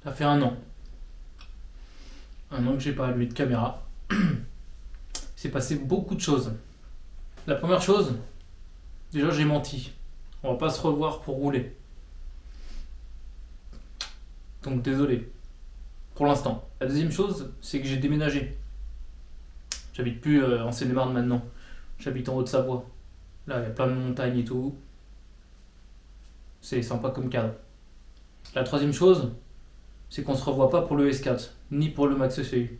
Ça fait un an. Un an que j'ai pas allumé de caméra. Il s'est passé beaucoup de choses. La première chose, déjà j'ai menti. On va pas se revoir pour rouler. Donc désolé. Pour l'instant. La deuxième chose, c'est que j'ai déménagé. J'habite plus en Seine-et-Marne maintenant. J'habite en Haute-Savoie. Là, il y a plein de montagnes et tout. C'est sympa comme cadre. La troisième chose, c'est qu'on se revoit pas pour le S4, ni pour le Max ECU.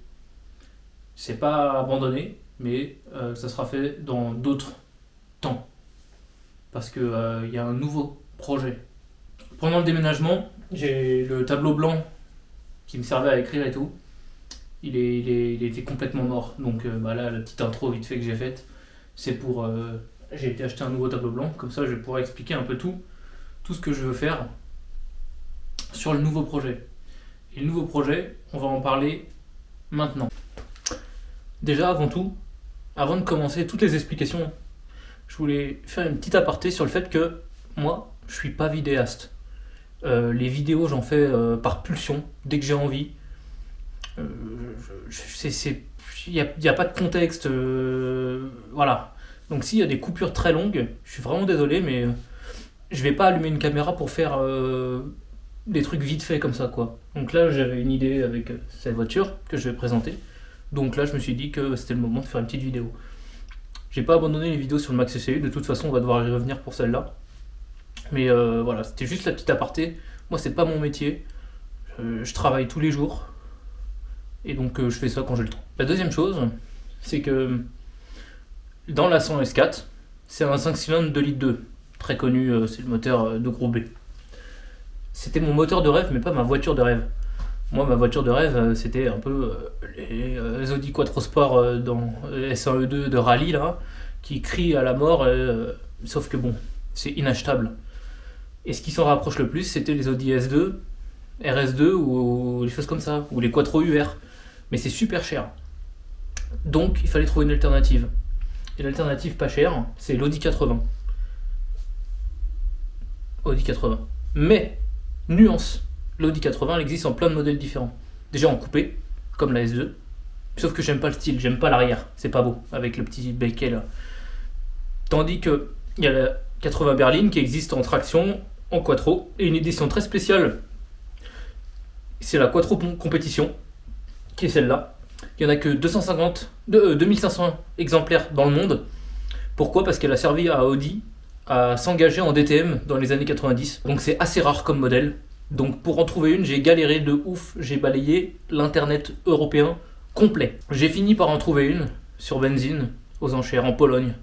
C'est pas abandonné, mais ça sera fait dans d'autres temps. Parce que il y a un nouveau projet. Pendant le déménagement, j'ai le tableau blanc qui me servait à écrire et tout. Il était complètement mort. Donc là, la petite intro vite fait que j'ai faite, c'est pour. J'ai été acheter un nouveau tableau blanc, comme ça je vais pouvoir expliquer un peu tout ce que je veux faire sur le nouveau projet. Et le nouveau projet, on va en parler maintenant. Déjà, avant tout, avant de commencer toutes les explications, je voulais faire une petite aparté sur le fait que moi, je suis pas vidéaste. Les vidéos, j'en fais par pulsion, dès que j'ai envie. Il n'y a pas de contexte. Voilà. Donc s'il y a des coupures très longues, je suis vraiment désolé, mais je vais pas allumer une caméra pour faire des trucs vite fait comme ça, quoi. Donc là, j'avais une idée avec cette voiture que je vais présenter. Donc là, je me suis dit que c'était le moment de faire une petite vidéo. J'ai pas abandonné les vidéos sur le Max ECU, de toute façon, on va devoir y revenir pour celle-là. Mais voilà, c'était juste la petite aparté. Moi, c'est pas mon métier. Je travaille tous les jours. Et donc, je fais ça quand j'ai le temps. La deuxième chose, c'est que dans la 100 S4, c'est un 5 cylindres 2 litres 2. Très connu, c'est le moteur de groupe B. C'était mon moteur de rêve, mais pas ma voiture de rêve. Moi, ma voiture de rêve, c'était un peu les Audi Quattro Sport dans S1E2 de rallye, là, qui crient à la mort, sauf que bon, c'est inachetable. Et ce qui s'en rapproche le plus, c'était les Audi S2, RS2 ou les choses comme ça, ou les Quattro UR. Mais c'est super cher. Donc, il fallait trouver une alternative. Et l'alternative pas chère, c'est l'Audi 80. Audi 80. Mais, nuance, l'Audi 80 elle existe en plein de modèles différents. Déjà en coupé, comme la S2. Sauf que j'aime pas le style, j'aime pas l'arrière. C'est pas beau, avec le petit becquet là. Tandis que il y a la 80 berline qui existe en traction, en quattro, et une édition très spéciale. C'est la Quattro Compétition, qui est celle-là. Il n'y en a que 2500 exemplaires dans le monde. Pourquoi ? Parce qu'elle a servi à Audi à s'engager en DTM dans les années 90. Donc c'est assez rare comme modèle. Donc pour en trouver une, j'ai galéré de ouf. J'ai balayé l'internet européen complet. J'ai fini par en trouver une sur Benzine, aux enchères, en Pologne.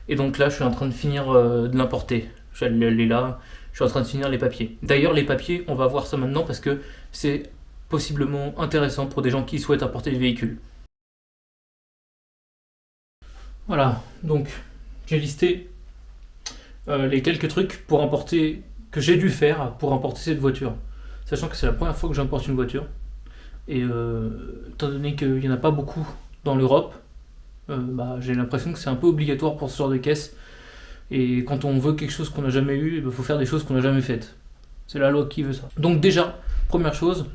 Et donc là, je suis en train de finir de l'importer. Elle est là. Je suis en train de finir les papiers. D'ailleurs, les papiers, on va voir ça maintenant parce que c'est possiblement intéressant pour des gens qui souhaitent importer des véhicules. Voilà, donc j'ai listé les quelques trucs pour importer que j'ai dû faire pour importer cette voiture. Sachant que c'est la première fois que j'importe une voiture. Et étant donné qu'il n'y en a pas beaucoup dans l'Europe, j'ai l'impression que c'est un peu obligatoire pour ce genre de caisse. Et quand on veut quelque chose qu'on n'a jamais eu, il faut faire des choses qu'on n'a jamais faites. C'est la loi qui veut ça. Donc déjà, première chose,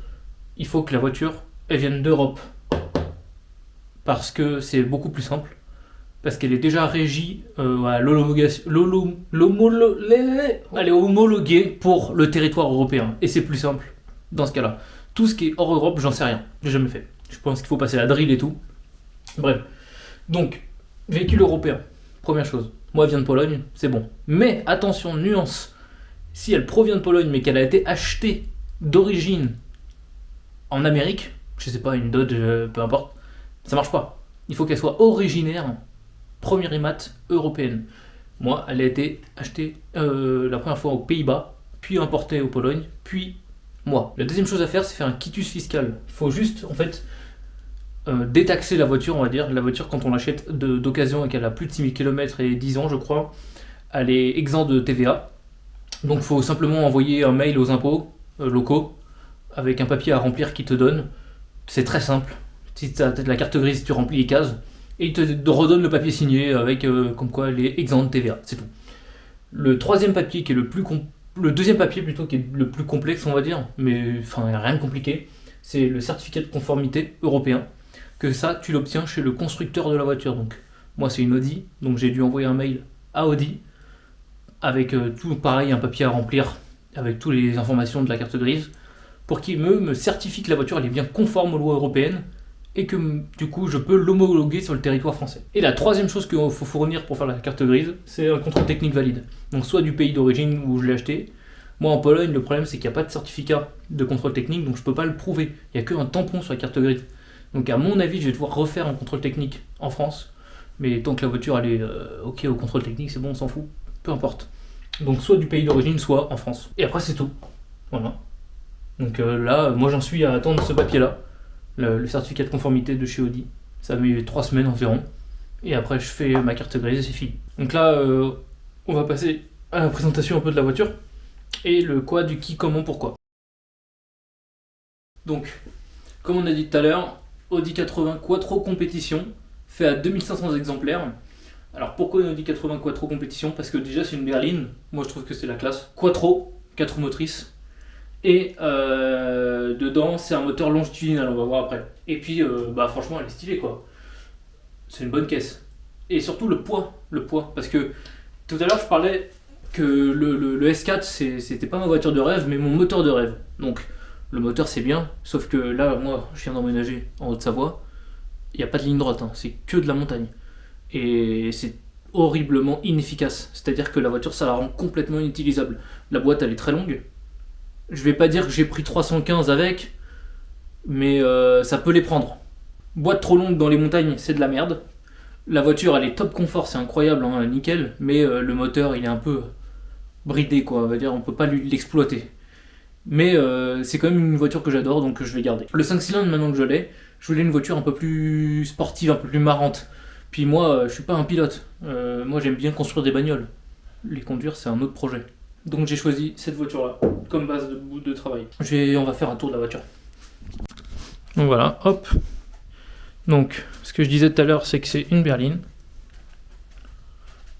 il faut que la voiture elle vienne d'Europe. Parce que c'est beaucoup plus simple. Parce qu'elle est déjà régie à elle est homologuée pour le territoire européen. Et c'est plus simple dans ce cas-là. Tout ce qui est hors Europe, j'en sais rien. J'ai jamais fait. Je pense qu'il faut passer la drill et tout. Bref. Donc, véhicule européen. Première chose. Moi, elle vient de Pologne, c'est bon. Mais attention, nuance. Si elle provient de Pologne, mais qu'elle a été achetée d'origine en Amérique, je sais pas, une Dodge, peu importe, ça marche pas. Il faut qu'elle soit originaire, première IMAT européenne. Moi, elle a été achetée la première fois aux Pays-Bas, puis importée aux Pologne, puis moi. La deuxième chose à faire, c'est faire un quitus fiscal. Il faut juste, en fait, détaxer la voiture, on va dire. La voiture, quand on l'achète d'occasion et qu'elle a plus de 6000 km et 10 ans, je crois, elle est exempte de TVA. Donc, il faut simplement envoyer un mail aux impôts locaux avec un papier à remplir qui te donne. C'est très simple. Si tu as la carte grise, tu remplis les cases et il te redonne le papier signé avec comme quoi elle est exempte de TVA. C'est tout. Le troisième papier qui est Le deuxième papier plutôt qui est le plus complexe on va dire, mais enfin il n'y a rien de compliqué, c'est le certificat de conformité européen, que ça tu l'obtiens chez le constructeur de la voiture. Donc moi c'est une Audi, donc j'ai dû envoyer un mail à Audi avec tout pareil, un papier à remplir avec toutes les informations de la carte grise pour qu'ils me certifient que la voiture elle est bien conforme aux lois européennes et que du coup je peux l'homologuer sur le territoire français. Et la troisième chose qu'il faut fournir pour faire la carte grise, c'est un contrôle technique valide. Donc soit du pays d'origine où je l'ai acheté. Moi en Pologne, le problème c'est qu'il n'y a pas de certificat de contrôle technique, donc je ne peux pas le prouver. Il n'y a qu'un tampon sur la carte grise. Donc à mon avis, je vais devoir refaire un contrôle technique en France. Mais tant que la voiture elle est ok au contrôle technique, c'est bon, on s'en fout. Peu importe. Donc soit du pays d'origine, soit en France. Et après c'est tout. Voilà. Donc là, moi j'en suis à attendre ce papier-là. Le certificat de conformité de chez Audi. Ça met 3 semaines environ. Et après, je fais ma carte grise et c'est fini. Donc là, on va passer à la présentation un peu de la voiture. Et le quoi, du qui, comment, pourquoi. Donc, comme on a dit tout à l'heure, Audi 80 Quattro Compétition, fait à 2500 exemplaires. Alors pourquoi une Audi 80 Quattro Compétition? Parce que déjà c'est une berline. Moi je trouve que c'est la classe. Quattro, 4 motrices. Et dedans, c'est un moteur longitudinal, on va voir après. Et puis, franchement, elle est stylée, quoi. C'est une bonne caisse. Et surtout le poids, parce que tout à l'heure, je parlais que le S4, c'était pas ma voiture de rêve, mais mon moteur de rêve. Donc, le moteur, c'est bien, sauf que là, moi, je viens d'emménager en Haute-Savoie. Il n'y a pas de ligne droite, hein, c'est que de la montagne. Et c'est horriblement inefficace. C'est-à-dire que la voiture, ça la rend complètement inutilisable. La boîte, elle est très longue. Je vais pas dire que j'ai pris 315 avec, mais ça peut les prendre. Boîte trop longue dans les montagnes, c'est de la merde. La voiture, elle est top confort, c'est incroyable, hein, nickel, mais le moteur, il est un peu bridé, quoi. On va dire, on peut pas l'exploiter. Mais c'est quand même une voiture que j'adore, donc je vais garder. Le 5 cylindres, maintenant que je l'ai, je voulais une voiture un peu plus sportive, un peu plus marrante. Puis moi, je suis pas un pilote. Moi, j'aime bien construire des bagnoles. Les conduire, c'est un autre projet. Donc j'ai choisi cette voiture-là comme base de travail. On va faire un tour de la voiture. Donc voilà, hop. Donc, ce que je disais tout à l'heure, c'est que c'est une berline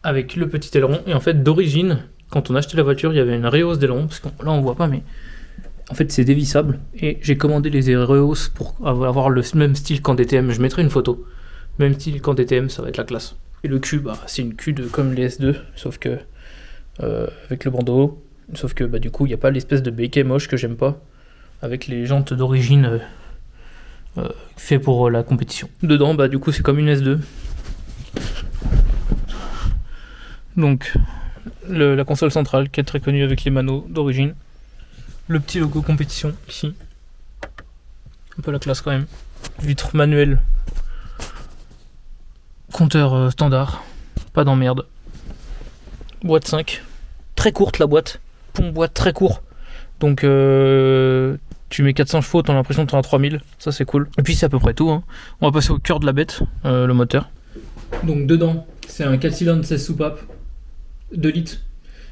avec le petit aileron. Et en fait, d'origine, quand on a acheté la voiture, il y avait une rehausse d'aileron. Parce que là, on voit pas, mais en fait, c'est dévissable. Et j'ai commandé les rehausses pour avoir le même style qu'en DTM. Je mettrai une photo. Même style qu'en DTM, ça va être la classe. Et le cul, c'est une cul comme les S2, sauf que avec le bandeau, sauf que du coup il n'y a pas l'espèce de béquet moche que j'aime pas avec les jantes d'origine fait pour la compétition. Dedans du coup c'est comme une S2, donc la console centrale qui est très connue avec les manos d'origine, le petit logo compétition ici, un peu la classe quand même, vitre manuelle, compteur standard, pas d'emmerde, boîte 5, très courte la boîte, pont boîte très court, donc tu mets 400 chevaux, t'as l'impression que t'en as 3000, ça c'est cool. Et puis c'est à peu près tout, hein. On va passer au cœur de la bête, le moteur. Donc dedans, c'est un 4 cylindres 16 soupapes, 2 litres,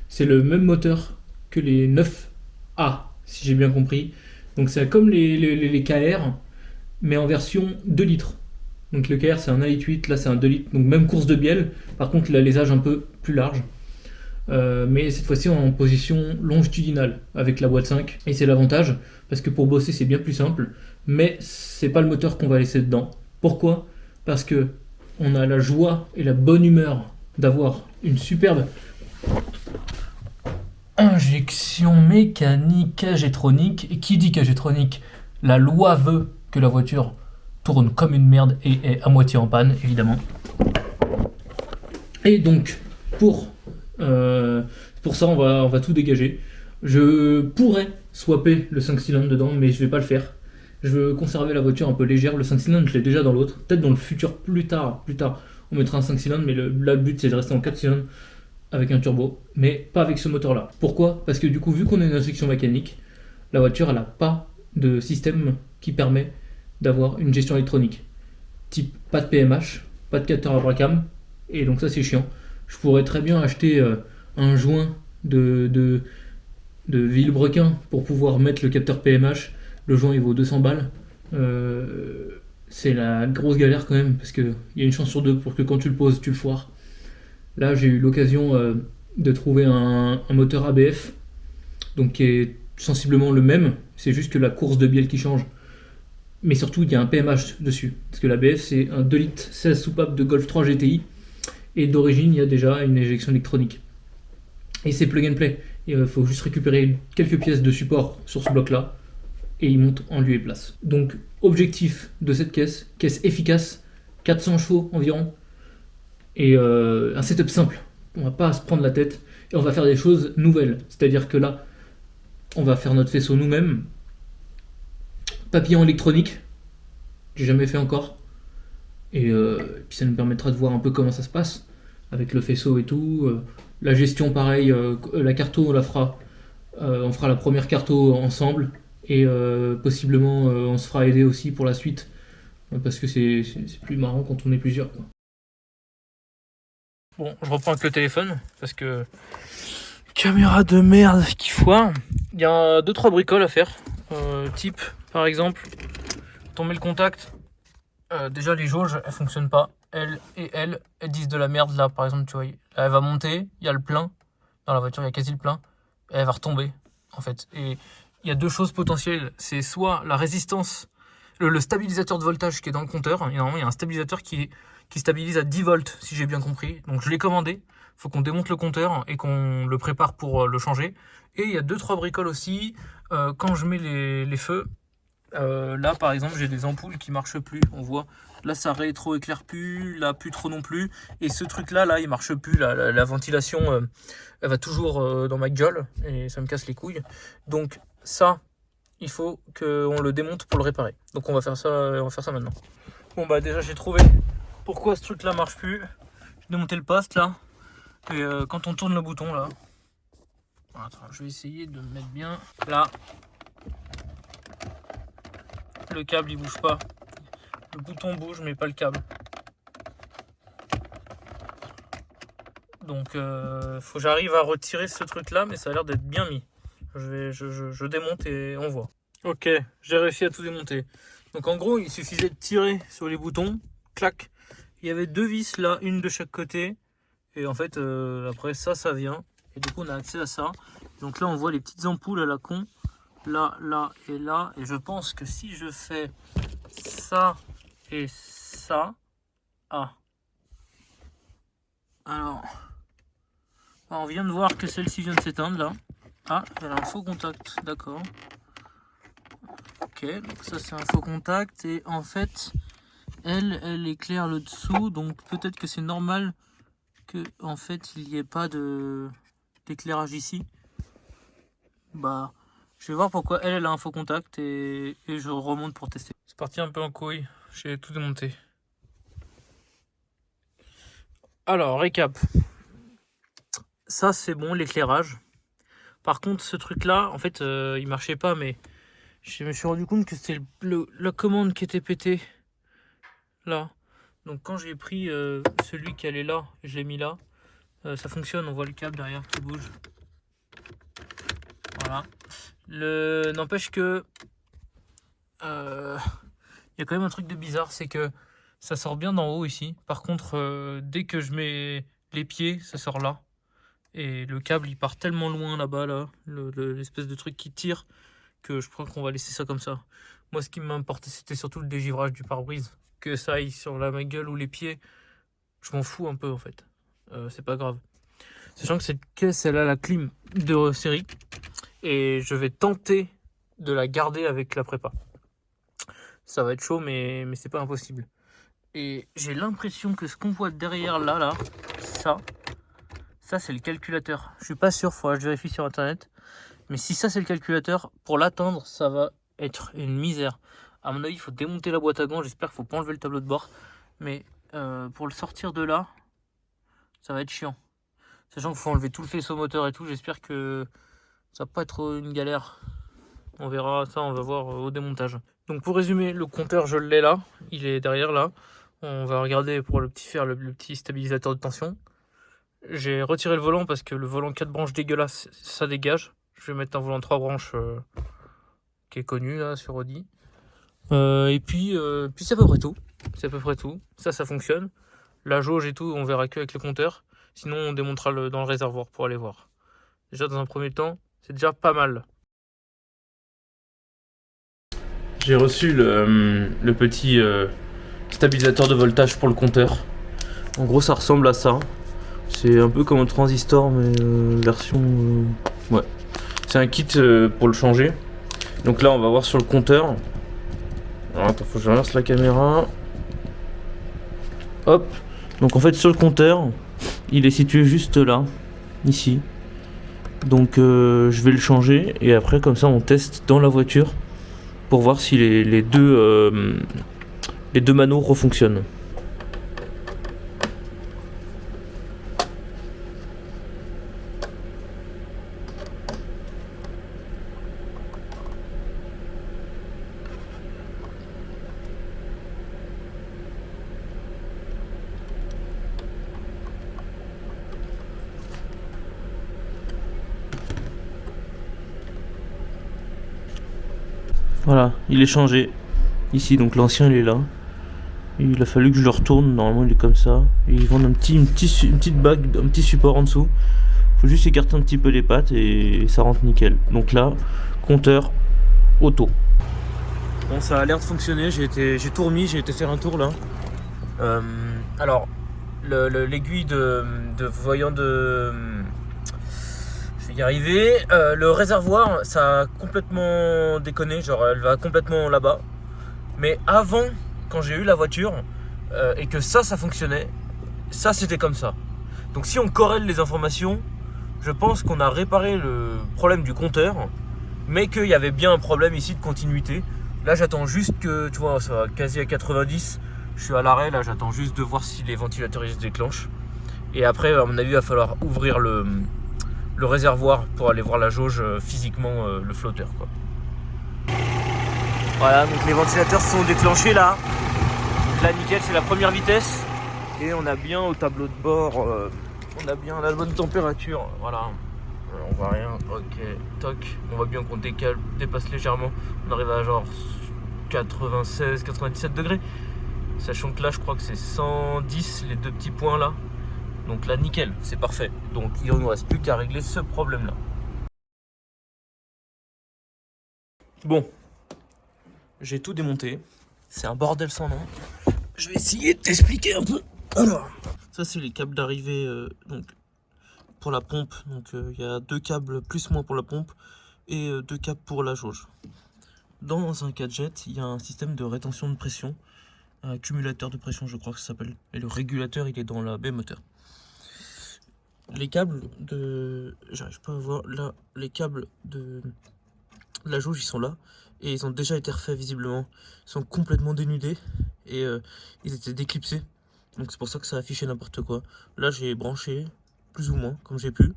c'est le même moteur que les 9A, si j'ai bien compris. Donc c'est comme les KR, mais en version 2 litres. Donc le KR c'est un 1,8 litre, là c'est un 2 litres, donc même course de bielle, par contre l'alésage un peu plus large. Mais cette fois-ci en position longitudinale avec la boîte 5, et c'est l'avantage parce que pour bosser c'est bien plus simple, mais c'est pas le moteur qu'on va laisser dedans. Pourquoi? Parce que on a la joie et la bonne humeur d'avoir une superbe injection mécanique K-Jetronic. Et qui dit K-Jetronic? La loi veut que la voiture tourne comme une merde et est à moitié en panne, évidemment. Et donc pour ça on va tout dégager. Je pourrais swapper le 5 cylindres dedans, mais je vais pas le faire. Je veux conserver la voiture un peu légère. Le 5 cylindres je l'ai déjà dans l'autre, peut-être dans le futur, plus tard on mettra un 5 cylindres, mais le but c'est de rester en 4 cylindres avec un turbo, mais pas avec ce moteur là. Pourquoi? Parce que du coup, vu qu'on a une injection mécanique, la voiture elle a pas de système qui permet d'avoir une gestion électronique, type pas de PMH, pas de capteur à Bracam, et donc ça c'est chiant. Je pourrais très bien acheter un joint de Villebrequin pour pouvoir mettre le capteur PMH. Le joint il vaut 200 balles. C'est la grosse galère quand même, parce qu'il y a une chance sur deux pour que quand tu le poses, tu le foires. Là j'ai eu l'occasion de trouver un moteur ABF donc qui est sensiblement le même, c'est juste que la course de bielle qui change. Mais surtout, il y a un PMH dessus, parce que la BF, c'est un 2 litres 16 soupapes de Golf 3 GTI, et d'origine, il y a déjà une éjection électronique. Et c'est plug and play. Il faut juste récupérer quelques pièces de support sur ce bloc-là, et il monte en lieu et place. Donc, objectif de cette caisse efficace, 400 chevaux environ, et un setup simple. On va pas se prendre la tête, et on va faire des choses nouvelles. C'est-à-dire que là, on va faire notre faisceau nous-mêmes. Papillon électronique, j'ai jamais fait encore. Et puis ça nous permettra de voir un peu comment ça se passe avec le faisceau et tout. La gestion, pareil, la carto, on fera la première carto ensemble et possiblement on se fera aider aussi pour la suite parce que c'est plus marrant quand on est plusieurs, quoi. Bon, je reprends avec le téléphone parce que caméra de merde qui foire. Il y a 2-3 bricoles à faire. Type, par exemple, quand on met le contact, déjà les jauges elles fonctionnent pas. Elles disent de la merde là, par exemple, tu vois. Là, elle va monter, il y a le plein. Dans la voiture, il y a quasi le plein. Et elle va retomber, en fait. Et il y a deux choses potentielles. C'est soit la résistance, le stabilisateur de voltage qui est dans le compteur. Et normalement, il y a un stabilisateur qui stabilise à 10 volts, si j'ai bien compris. Donc je l'ai commandé. Il faut qu'on démonte le compteur et qu'on le prépare pour le changer. Et il y a 2-3 bricoles aussi. Quand je mets les feux, là par exemple, j'ai des ampoules qui marchent plus. On voit, là ça rétro-éclaire plus, là plus trop non plus. Et ce truc-là, il marche plus. La ventilation, elle va toujours dans ma gueule et ça me casse les couilles. Donc ça, il faut qu'on le démonte pour le réparer. Donc on va faire ça maintenant. Bon bah déjà j'ai trouvé pourquoi ce truc-là marche plus. J'ai démonté le poste là. Et quand on tourne le bouton là, attends, je vais essayer de me mettre bien là. Le câble il bouge pas. Le bouton bouge mais pas le câble. Donc faut que j'arrive à retirer ce truc là, mais ça a l'air d'être bien mis. Je démonte et on voit. Ok, j'ai réussi à tout démonter. Donc en gros il suffisait de tirer sur les boutons, clac. Il y avait deux vis là, une de chaque côté. Et en fait après ça vient. Et du coup on a accès à ça. Donc là on voit les petites ampoules à la con. Là, là et là. Et je pense que si je fais ça et ça... Ah. Alors... on vient de voir que celle-ci vient de s'éteindre là. Ah, elle a un faux contact, d'accord. Ok, donc ça c'est un faux contact. Et en fait, elle éclaire le dessous. Donc peut-être que c'est normal que en fait il n'y ait pas d'éclairage ici. Bah... je vais voir pourquoi elle a un faux contact et je remonte pour tester. C'est parti un peu en couille, j'ai tout démonté. Alors, récap. Ça, c'est bon, l'éclairage. Par contre, ce truc-là, en fait, il marchait pas, mais je me suis rendu compte que c'était la commande qui était pétée. Là. Donc, quand j'ai pris celui qui allait là, je l'ai mis là, ça fonctionne, on voit le câble derrière qui bouge. Voilà. N'empêche que il y a quand même un truc de bizarre, c'est que ça sort bien d'en haut ici. Par contre, dès que je mets les pieds, ça sort là. Et le câble, il part tellement loin là-bas, là, l'espèce de truc qui tire, que je crois qu'on va laisser ça comme ça. Moi, ce qui m'importait, c'était surtout le dégivrage du pare-brise. Que ça aille sur ma gueule ou les pieds, je m'en fous un peu, en fait. C'est pas grave. Sachant que cette caisse, elle a la clim de série. Et je vais tenter de la garder avec la prépa. Ça va être chaud, mais c'est pas impossible. Et j'ai l'impression que ce qu'on voit derrière là, ça c'est le calculateur. Je suis pas sûr, faudra que je vérifie sur internet. Mais si ça c'est le calculateur, pour l'atteindre, ça va être une misère. À mon avis, il faut démonter la boîte à gants. J'espère qu'il faut pas enlever le tableau de bord. Mais pour le sortir de là, ça va être chiant. Sachant qu'il faut enlever tout le faisceau moteur et tout, j'espère que ça va pas être une galère. On verra ça, on va voir au démontage. Donc pour résumer, le compteur je l'ai là, il est derrière là. On va regarder pour faire le petit stabilisateur de tension. J'ai retiré le volant parce que le volant 4 branches dégueulasse, ça dégage. Je vais mettre un volant 3 branches qui est connu là sur Audi. Et puis c'est à peu près tout. C'est à peu près tout. Ça fonctionne. La jauge et tout, on verra que avec le compteur. Sinon on démontera dans le réservoir pour aller voir. Déjà dans un premier temps, C'est déjà pas mal. J'ai reçu le petit stabilisateur de voltage pour le compteur. En gros, ça ressemble à ça. C'est un peu comme un transistor, mais version... ouais. C'est un kit pour le changer. Donc là, on va voir sur le compteur. Alors, attends, faut que je relance la caméra. Hop. Donc en fait, sur le compteur, il est situé juste là, ici. Donc je vais le changer et après, comme ça, on teste dans la voiture pour voir si les deux manos refonctionnent. Voilà, il est changé ici, donc l'ancien il est là. Il a fallu que je le retourne, normalement il est comme ça. Et ils vendent une petite bague, un petit support en dessous. Faut juste écarter un petit peu les pattes et ça rentre nickel. Donc là, compteur auto. Bon, ça a l'air de fonctionner, j'ai tout remis, j'ai été faire un tour là. Alors, l'aiguille de voyant de... Je vais y arriver. Le réservoir, ça a complètement déconné, genre elle va complètement là-bas. Mais avant, quand j'ai eu la voiture et que ça fonctionnait, ça c'était comme ça. Donc si on corrèle les informations, je pense qu'on a réparé le problème du compteur, mais qu'il y avait bien un problème ici de continuité. Là j'attends juste que, tu vois, ça va quasi à 90, je suis à l'arrêt, là j'attends juste de voir si les ventilateurs ils se déclenchent. Et après, à mon avis, il va falloir ouvrir le réservoir pour aller voir la jauge physiquement, le flotteur, quoi. Voilà, donc les ventilateurs sont déclenchés là. Donc là nickel, c'est la première vitesse. Et on a bien au tableau de bord, on a bien la bonne température. Voilà, on voit rien, ok, toc. On voit bien qu'on dépasse légèrement. On arrive à genre 96, 97 degrés. Sachant que là je crois que c'est 110 les deux petits points là. Donc là nickel, c'est parfait. Donc il ne nous reste plus qu'à régler ce problème là. Bon, j'ai tout démonté. C'est un bordel sans nom. Je vais essayer de t'expliquer un peu. Alors, ça c'est les câbles d'arrivée donc pour la pompe. Donc il y a 2 câbles plus moins pour la pompe et 2 câbles pour la jauge. Dans un 4Jet, il y a un système de rétention de pression, un accumulateur de pression, je crois que ça s'appelle. Et le régulateur, il est dans la baie moteur. Les câbles de... J'arrive pas à voir là. Les câbles de la jauge, ils sont là. Et ils ont déjà été refaits visiblement. Ils sont complètement dénudés. Et ils étaient déclipsés. Donc c'est pour ça que ça affichait n'importe quoi. Là, j'ai branché, plus ou moins, comme j'ai pu.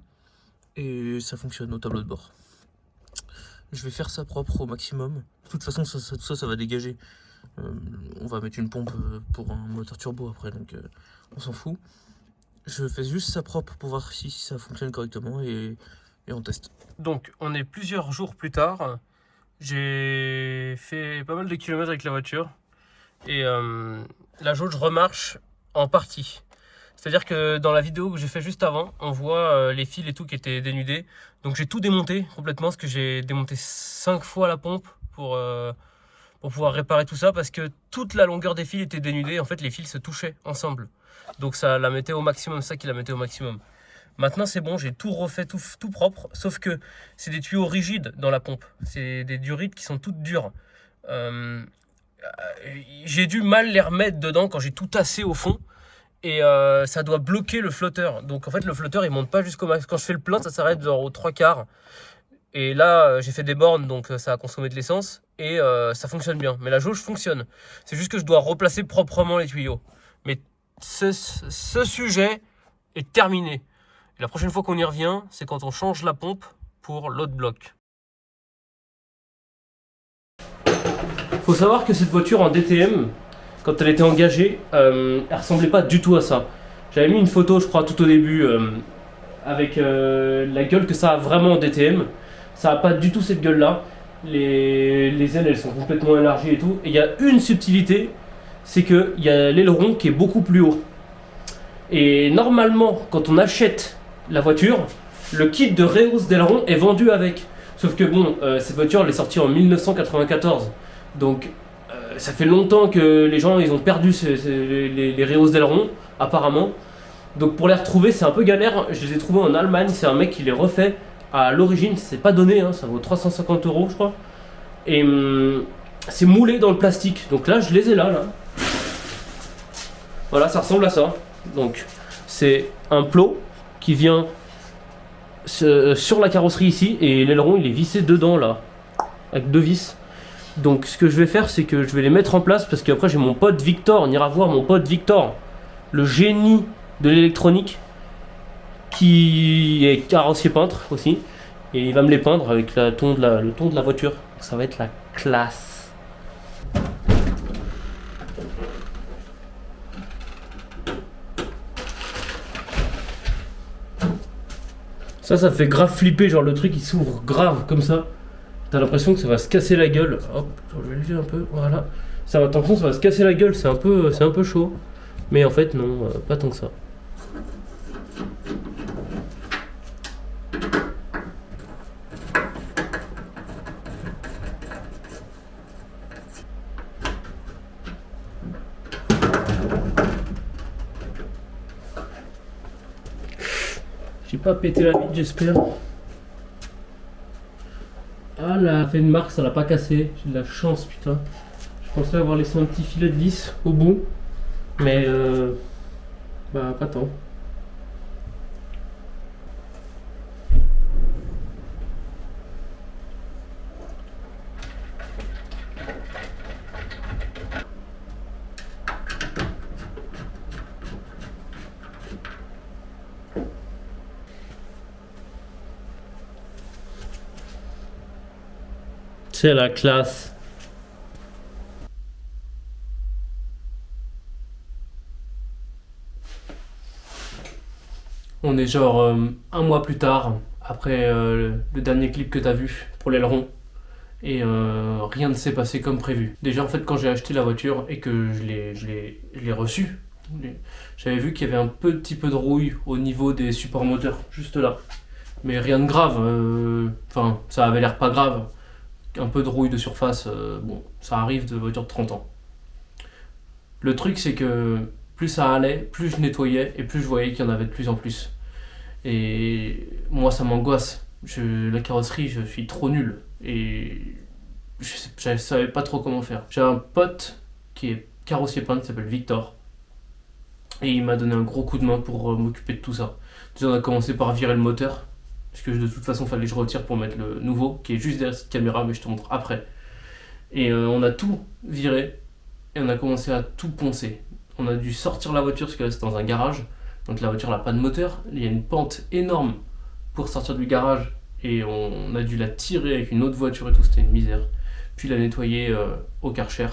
Et ça fonctionne au tableau de bord. Je vais faire ça propre au maximum. De toute façon, tout ça va dégager. On va mettre une pompe pour un moteur turbo après. Donc on s'en fout. Je fais juste ça propre pour voir si ça fonctionne correctement et on teste. Donc on est plusieurs jours plus tard. J'ai fait pas mal de kilomètres avec la voiture. Et la jauge remarche en partie. C'est-à-dire que dans la vidéo que j'ai fait juste avant, on voit les fils et tout qui étaient dénudés. Donc j'ai tout démonté complètement, parce que j'ai démonté 5 fois la pompe pour pouvoir réparer tout ça, parce que toute la longueur des fils était dénudée. En fait, les fils se touchaient ensemble. Donc ça la mettait au maximum, ça qui la mettait au maximum. Maintenant c'est bon, j'ai tout refait, tout propre, sauf que c'est des tuyaux rigides dans la pompe. C'est des durites qui sont toutes dures. J'ai dû mal les remettre dedans quand j'ai tout tassé au fond. Et ça doit bloquer le flotteur. Donc en fait le flotteur il monte pas jusqu'au max. Quand je fais le plein, ça s'arrête genre aux 3/4. Et là j'ai fait des bornes, donc ça a consommé de l'essence. Et ça fonctionne bien. Mais la jauge fonctionne. C'est juste que je dois replacer proprement les tuyaux. Mais ce sujet est terminé. Et la prochaine fois qu'on y revient, c'est quand on change la pompe pour l'autre bloc. Faut savoir que cette voiture en DTM, quand elle était engagée, elle ressemblait pas du tout à ça. J'avais mis une photo, je crois, tout au début, avec la gueule que ça a vraiment en DTM. Ça a pas du tout cette gueule-là. Les ailes, elles sont complètement élargies et tout. Et il y a une subtilité, c'est qu'il y a l'aileron qui est beaucoup plus haut. Et normalement, quand on achète la voiture, le kit de rehausse d'aileron est vendu avec. Sauf que bon, cette voiture elle est sortie en 1994. Donc ça fait longtemps que les gens ils ont perdu les rehausses d'aileron, apparemment. Donc pour les retrouver c'est un peu galère. Je les ai trouvés en Allemagne, c'est un mec qui les refait à l'origine, c'est pas donné, hein, ça vaut 350 € je crois. Et c'est moulé dans le plastique. Donc là je les ai là. Voilà, ça ressemble à ça. Donc c'est un plot qui vient sur la carrosserie ici et l'aileron il est vissé dedans là, avec 2 vis. Donc ce que je vais faire c'est que je vais les mettre en place parce qu'après j'ai mon pote Victor, on ira voir mon pote Victor, le génie de l'électronique, qui est carrossier peintre aussi, et il va me les peindre avec le ton de la voiture. Ça va être la classe. Ça fait grave flipper, genre le truc il s'ouvre grave comme ça. T'as l'impression que ça va se casser la gueule. Hop, je vais lever un peu, voilà. T'as l'impression que ça va se casser la gueule, c'est un peu chaud. Mais en fait non, pas tant que ça. J'ai pas pété la vitre, j'espère. Ah là, fait une marque, ça l'a pas cassé. J'ai de la chance, putain. Je pensais avoir laissé un petit filet de vis au bout. Mais bah pas tant. C'est la classe. On est genre un mois plus tard, après le dernier clip que t'as vu pour l'aileron. Et rien ne s'est passé comme prévu. Déjà en fait quand j'ai acheté la voiture et que je l'ai reçue, j'avais vu qu'il y avait un petit peu de rouille au niveau des supports moteurs, juste là. Mais rien de grave, enfin ça avait l'air pas grave. Un peu de rouille de surface, bon, ça arrive de voitures de 30 ans. Le truc c'est que plus ça allait, plus je nettoyais et plus je voyais qu'il y en avait de plus en plus. Et moi ça m'angoisse. La carrosserie, je suis trop nul. Et je savais pas trop comment faire. J'ai un pote qui est carrossier peintre, qui s'appelle Victor. Et il m'a donné un gros coup de main pour m'occuper de tout ça. Déjà on a commencé par virer le moteur. Parce que de toute façon, il fallait que je retire pour mettre le nouveau, qui est juste derrière cette caméra, mais je te montre après. Et on a tout viré, et on a commencé à tout poncer. On a dû sortir la voiture, parce que là, c'est dans un garage. Donc la voiture n'a pas de moteur. Il y a une pente énorme pour sortir du garage. Et on a dû la tirer avec une autre voiture et tout, c'était une misère. Puis la nettoyer au Karcher.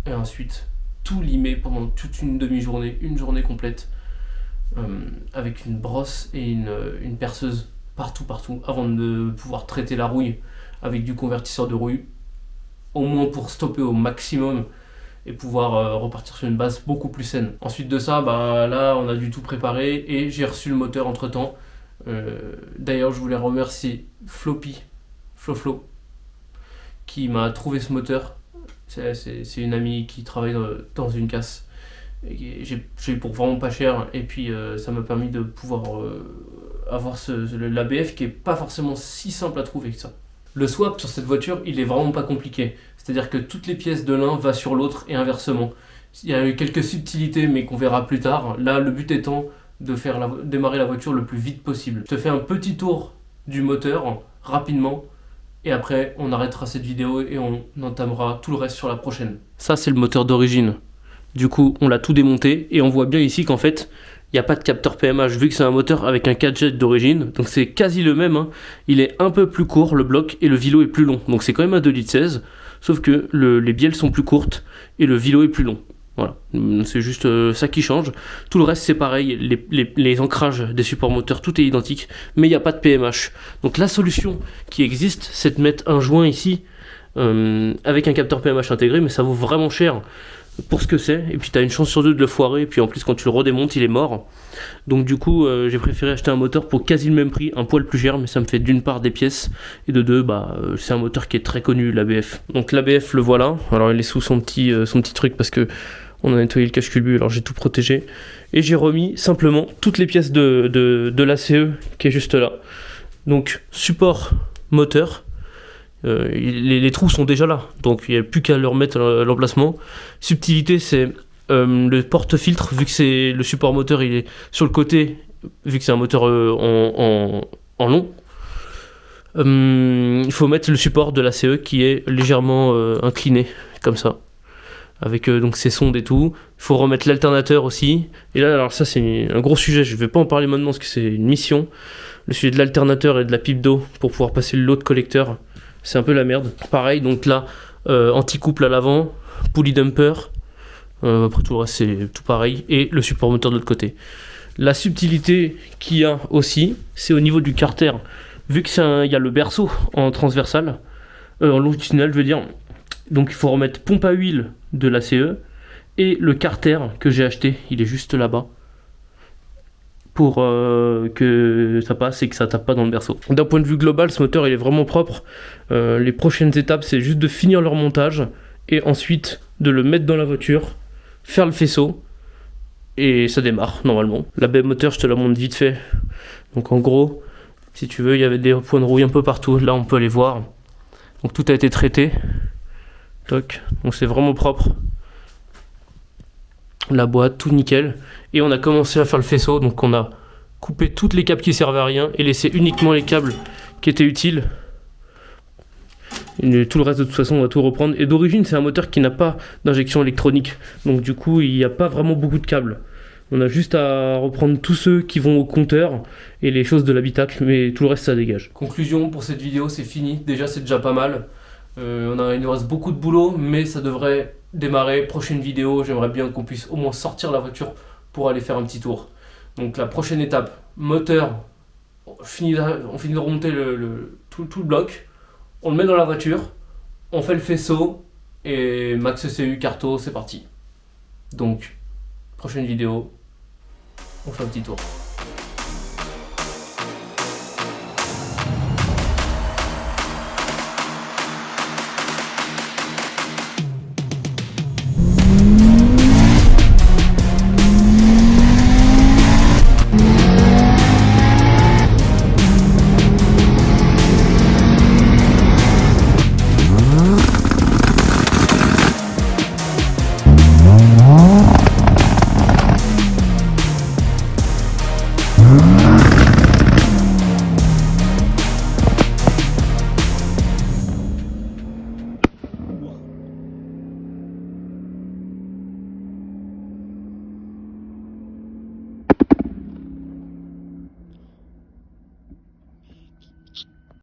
Et ensuite, tout limer pendant toute une demi-journée, une journée complète. Avec une brosse et une perceuse. Partout, avant de pouvoir traiter la rouille avec du convertisseur de rouille, au moins pour stopper au maximum et pouvoir repartir sur une base beaucoup plus saine. Ensuite de ça, bah, là on a dû tout préparer et j'ai reçu le moteur entre temps. D'ailleurs je voulais remercier Flo, qui m'a trouvé ce moteur. C'est une amie qui travaille dans une casse. J'ai eu pour vraiment pas cher et puis ça m'a permis de pouvoir avoir l'ABF qui est pas forcément si simple à trouver que ça. Le swap sur cette voiture il est vraiment pas compliqué, c'est à dire que toutes les pièces de l'un va sur l'autre et inversement. Il y a eu quelques subtilités mais qu'on verra plus tard. Là le but étant de faire démarrer la voiture le plus vite possible. Je te fais un petit tour du moteur rapidement et après on arrêtera cette vidéo et on entamera tout le reste sur la prochaine. Ça c'est le moteur d'origine. Du coup, on l'a tout démonté et on voit bien ici qu'en fait, il n'y a pas de capteur PMH vu que c'est un moteur avec un 4 jet d'origine. Donc c'est quasi le même. Hein. Il est un peu plus court le bloc et le vilo est plus long. Donc c'est quand même un 2,16 litres, sauf que les bielles sont plus courtes et le vilo est plus long. Voilà, c'est juste ça qui change. Tout le reste c'est pareil, les ancrages des supports moteurs, tout est identique, mais il n'y a pas de PMH. Donc la solution qui existe, c'est de mettre un joint ici avec un capteur PMH intégré, mais ça vaut vraiment cher. pour ce que c'est, et puis t'as une chance sur deux de le foirer, et puis en plus quand tu le redémontes il est mort. Donc du coup j'ai préféré acheter un moteur pour quasi le même prix, un poil plus cher, mais ça me fait d'une part des pièces, et de deux c'est un moteur qui est très connu, l'ABF. Donc l'ABF le voilà, alors il est sous son petit truc parce que on a nettoyé le cache-culbu, alors j'ai tout protégé, et j'ai remis simplement toutes les pièces de l'ACE qui est juste là. Donc support moteur, les trous sont déjà là, donc il n'y a plus qu'à leur mettre l'emplacement. Subtilité, c'est le porte-filtre, vu que c'est le support moteur, il est sur le côté, vu que c'est un moteur en long. Il faut mettre le support de la CE qui est légèrement incliné, comme ça, avec donc ses sondes et tout. Il faut remettre l'alternateur aussi. Et là, alors ça c'est un gros sujet, je ne vais pas en parler maintenant parce que c'est une mission. Le sujet de l'alternateur et de la pipe d'eau pour pouvoir passer l'eau de collecteur. C'est un peu la merde. Pareil, donc là, anti-couple à l'avant, pulley dumper. Après tout le reste, c'est tout pareil. Et le support moteur de l'autre côté. La subtilité qu'il y a aussi, c'est au niveau du carter. Vu qu'il y a le berceau en transversal, en longitudinal, je veux dire. Donc il faut remettre pompe à huile de la CE. Et le carter que j'ai acheté, il est juste là-bas. Pour que ça passe et que ça tape pas dans le berceau. D'un point de vue global, ce moteur il est vraiment propre. Les prochaines étapes, c'est juste de finir leur montage et ensuite de le mettre dans la voiture, faire le faisceau et ça démarre normalement. La baie moteur, je te la montre vite fait. Donc en gros, si tu veux, il y avait des points de rouille un peu partout. Là, on peut les voir. Donc tout a été traité. Toc. Donc c'est vraiment propre. La boîte, tout nickel. Et on a commencé à faire le faisceau, donc on a coupé toutes les câbles qui servaient à rien et laissé uniquement les câbles qui étaient utiles. Et tout le reste de toute façon on va tout reprendre. Et d'origine c'est un moteur qui n'a pas d'injection électronique, donc du coup il n'y a pas vraiment beaucoup de câbles. On a juste à reprendre tous ceux qui vont au compteur et les choses de l'habitacle, mais tout le reste ça dégage. Conclusion pour cette vidéo, c'est fini, déjà c'est déjà pas mal. Il nous reste beaucoup de boulot, mais ça devrait démarrer. Prochaine vidéo, j'aimerais bien qu'on puisse au moins sortir la voiture pour aller faire un petit tour. Donc la prochaine étape, moteur, on finit de remonter tout le bloc, on le met dans la voiture, on fait le faisceau et max ECU, carto, c'est parti. Donc prochaine vidéo, on fait un petit tour.